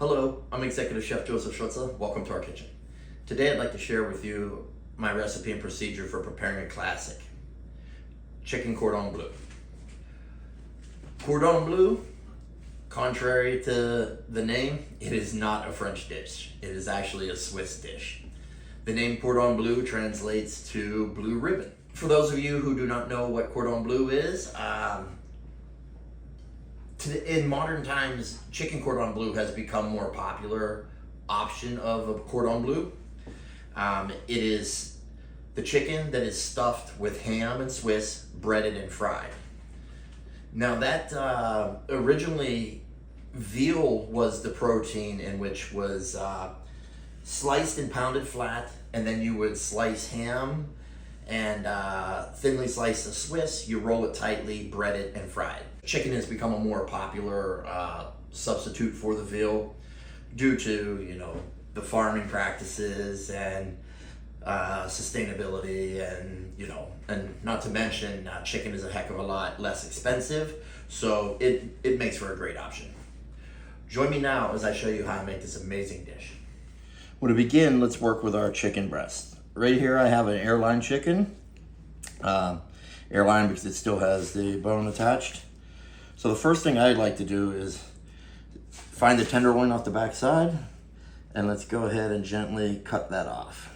Hello, I'm Executive Chef Joseph Schutze. Welcome to our kitchen. Today I'd like to share with you my recipe and procedure for preparing a classic chicken cordon bleu. Cordon bleu, contrary to the name, it is not a French dish. It is actually a Swiss dish. The name cordon bleu translates to blue ribbon. For those of you who do not know what cordon bleu is, in modern times, chicken cordon bleu has become a more popular option of a cordon bleu. It is the chicken that is stuffed with ham and Swiss, breaded and fried. Now that originally veal was the protein in which was sliced and pounded flat, and then you would slice ham and thinly slice the Swiss, you roll it tightly, bread it, and fry it. Chicken has become a more popular substitute for the veal due to, the farming practices and sustainability and not to mention chicken is a heck of a lot less expensive, so it makes for a great option. Join me now as I show you how to make this amazing dish. Well, to begin, let's work with our chicken breast. Right here I have an airline chicken. Airline because it still has the bone attached. So the first thing I'd like to do is find the tenderloin off the back side, and let's go ahead and gently cut that off.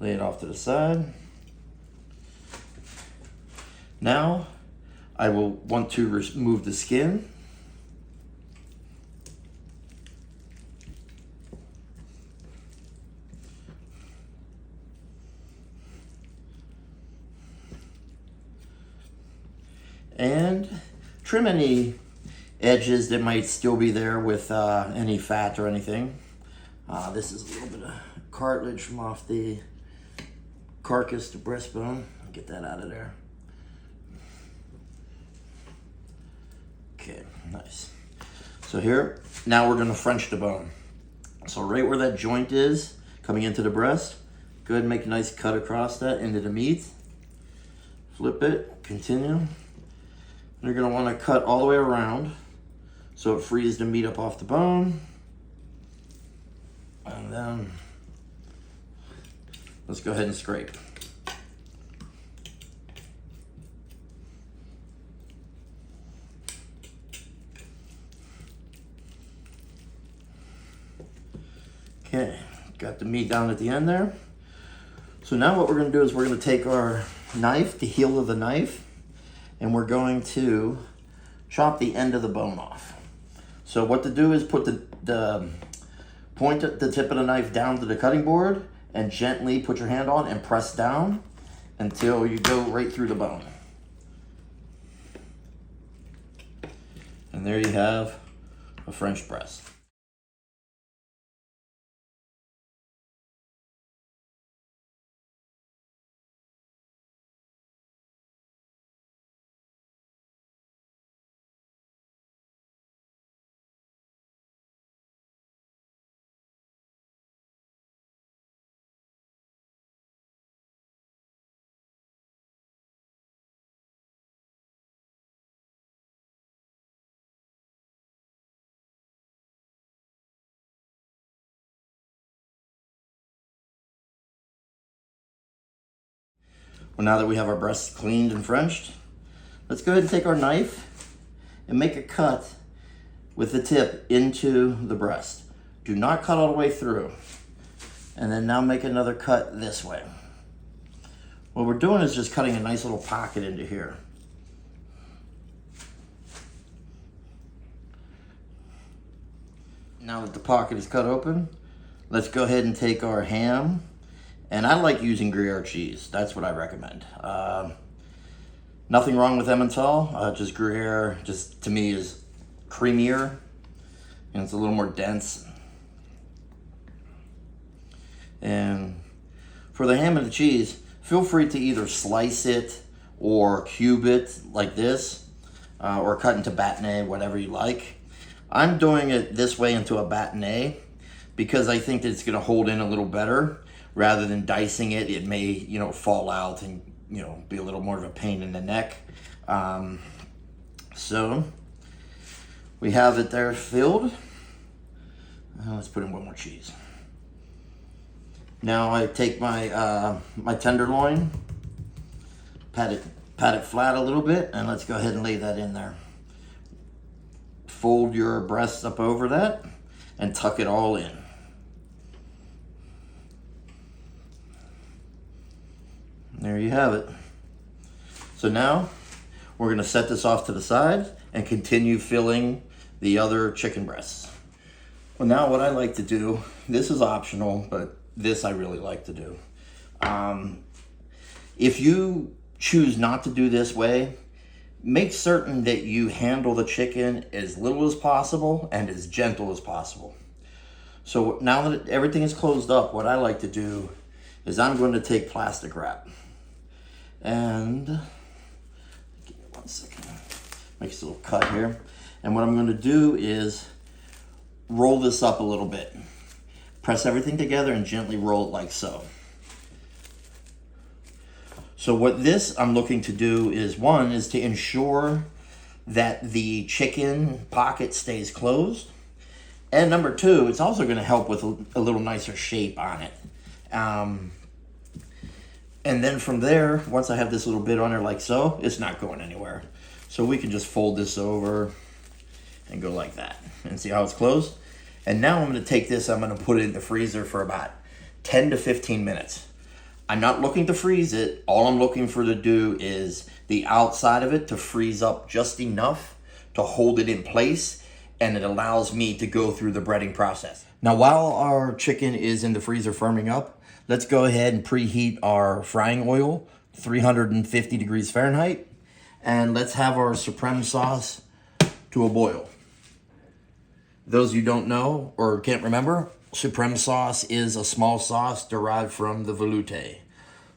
Lay it off to the side. Now I will want to remove the skin. And trim any edges that might still be there with any fat or anything. This is a little bit of cartilage from off the carcass, the breastbone. Get that out of there. Okay, nice. So here, now we're gonna French the bone. So right where that joint is, coming into the breast, go ahead and make a nice cut across that into the meat. Flip it, continue. You're going to want to cut all the way around so it frees the meat up off the bone. And then let's go ahead and scrape. Okay, got the meat down at the end there. So now what we're going to do is we're going to take our knife, the heel of the knife, and we're going to chop the end of the bone off. So what to do is put the point at the tip of the knife down to the cutting board and gently put your hand on and press down until you go right through the bone. And there you have a French breast. Well, now that we have our breasts cleaned and Frenched, let's go ahead and take our knife and make a cut with the tip into the breast. Do not cut all the way through. And then now make another cut this way. What we're doing is just cutting a nice little pocket into here. Now that the pocket is cut open, let's go ahead and take our ham. And I like using Gruyere cheese. That's what I recommend. Nothing wrong with Emmental. Just Gruyere, just to me, is creamier. And it's a little more dense. And for the ham and the cheese, feel free to either slice it or cube it like this. Or cut into bâtonnet, whatever you like. I'm doing it this way into a bâtonnet because I think that it's going to hold in a little better. Rather than dicing it, it may, fall out and, be a little more of a pain in the neck. So We have it there filled. Let's put in one more cheese. Now I take my my tenderloin, pat it flat a little bit, and let's go ahead and lay that in there. Fold your breast up over that and tuck it all in. There you have it. So now we're gonna set this off to the side and continue filling the other chicken breasts. Well, now what I like to do, this is optional, but this I really like to do. If you choose not to do this way, make certain that you handle the chicken as little as possible and as gentle as possible. So now that everything is closed up, what I like to do is I'm going to take plastic wrap and, give me 1 second, make this little cut here. And what I'm going to do is roll this up a little bit. Press everything together and gently roll it like so. So what this I'm looking to do is, one, is to ensure that the chicken pocket stays closed. And number two, it's also going to help with a little nicer shape on it. And then from there, once I have this little bit on there like so, it's not going anywhere. So we can just fold this over and go like that. And see how it's closed? And now I'm going to take this, I'm going to put it in the freezer for about 10 to 15 minutes. I'm not looking to freeze it. All I'm looking for to do is the outside of it to freeze up just enough to hold it in place, and it allows me to go through the breading process. Now, while our chicken is in the freezer firming up, let's go ahead and preheat our frying oil, 350 degrees Fahrenheit, and let's have our Supreme sauce to a boil. Those of you who don't know or can't remember, Supreme sauce is a small sauce derived from the Velouté.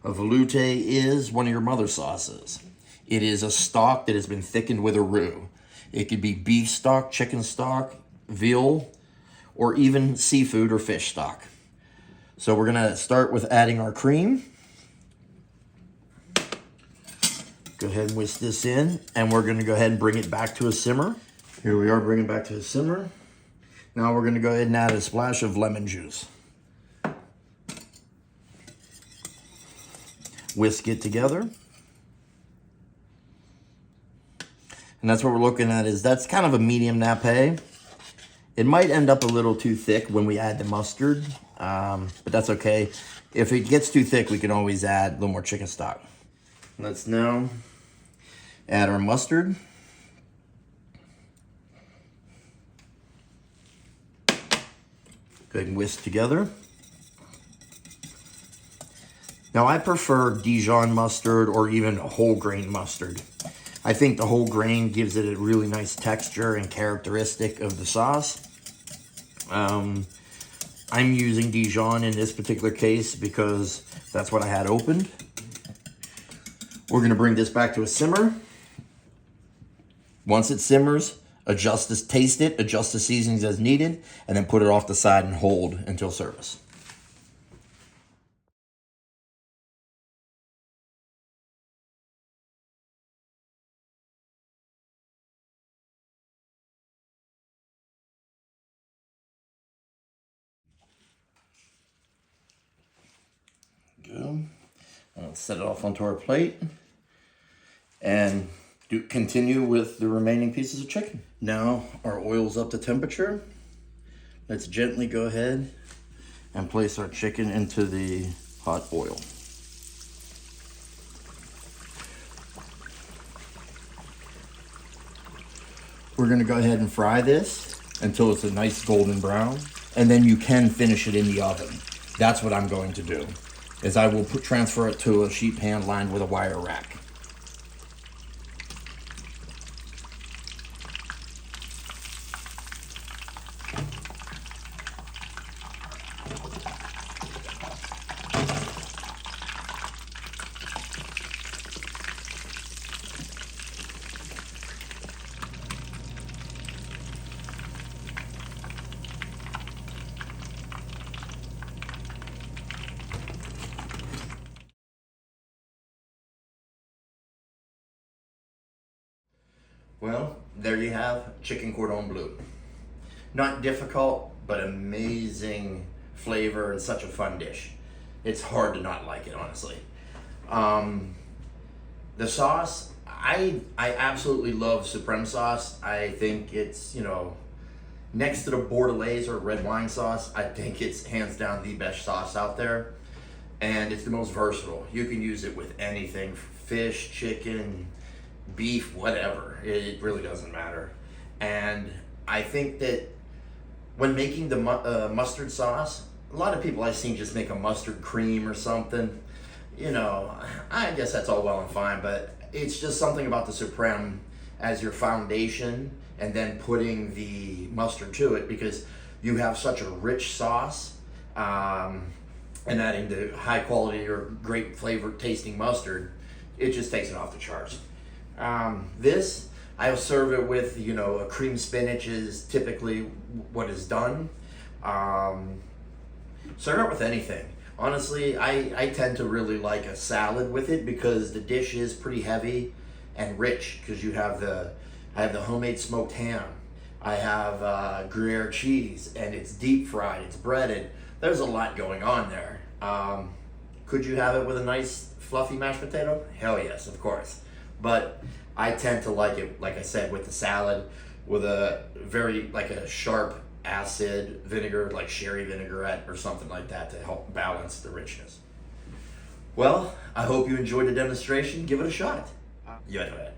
A Velouté is one of your mother sauces. It is a stock that has been thickened with a roux. It could be beef stock, chicken stock, veal, or even seafood or fish stock. So we're gonna start with adding our cream. Go ahead and whisk this in, and we're gonna go ahead and bring it back to a simmer. Here we are, bringing it back to a simmer. Now we're gonna go ahead and add a splash of lemon juice. Whisk it together. And that's what we're looking at, is that's kind of a medium nappe. It might end up a little too thick when we add the mustard, but that's okay. If it gets too thick, we can always add a little more chicken stock. Let's now add our mustard. Go ahead and whisk together. Now I prefer Dijon mustard or even whole grain mustard. I think the whole grain gives it a really nice texture and characteristic of the sauce. I'm using Dijon in this particular case because that's what I had opened. We're gonna bring this back to a simmer. Once it simmers, taste it, adjust the seasonings as needed, and then put it off the side and hold until service. Go. I'll set it off onto our plate and continue with the remaining pieces of chicken. Now our oil's up to temperature. Let's gently go ahead and place our chicken into the hot oil. We're gonna go ahead and fry this until it's a nice golden brown, and then you can finish it in the oven. That's what I'm going to do, is I will transfer it to a sheet pan lined with a wire rack. Well, there you have chicken cordon bleu. Not difficult, but amazing flavor and such a fun dish. It's hard to not like it, honestly. The sauce, I absolutely love Supreme sauce. I think it's, you know, next to the Bordelaise or red wine sauce, I think it's hands down the best sauce out there. And it's the most versatile. You can use it with anything, fish, chicken, beef, whatever. It really doesn't matter. And I think that when making the mustard sauce, a lot of people I've seen just make a mustard cream or something. You know, I guess that's all well and fine, but it's just something about the Supreme as your foundation and then putting the mustard to it, because you have such a rich sauce, and adding the high quality or great flavored tasting mustard, it just takes it off the charts. This, I'll serve it with, you know, a cream spinach is typically what is done. Serve it with anything. Honestly, I tend to really like a salad with it because the dish is pretty heavy and rich, because I have the homemade smoked ham. I have Gruyere cheese, and it's deep fried, it's breaded. There's a lot going on there. Could you have it with a nice fluffy mashed potato? Hell yes, of course. But I tend to like it, like I said, with the salad, with a very, like a sharp acid vinegar, like sherry vinaigrette or something like that, to help balance the richness. Well, I hope you enjoyed the demonstration. Give it a shot. You enjoy it.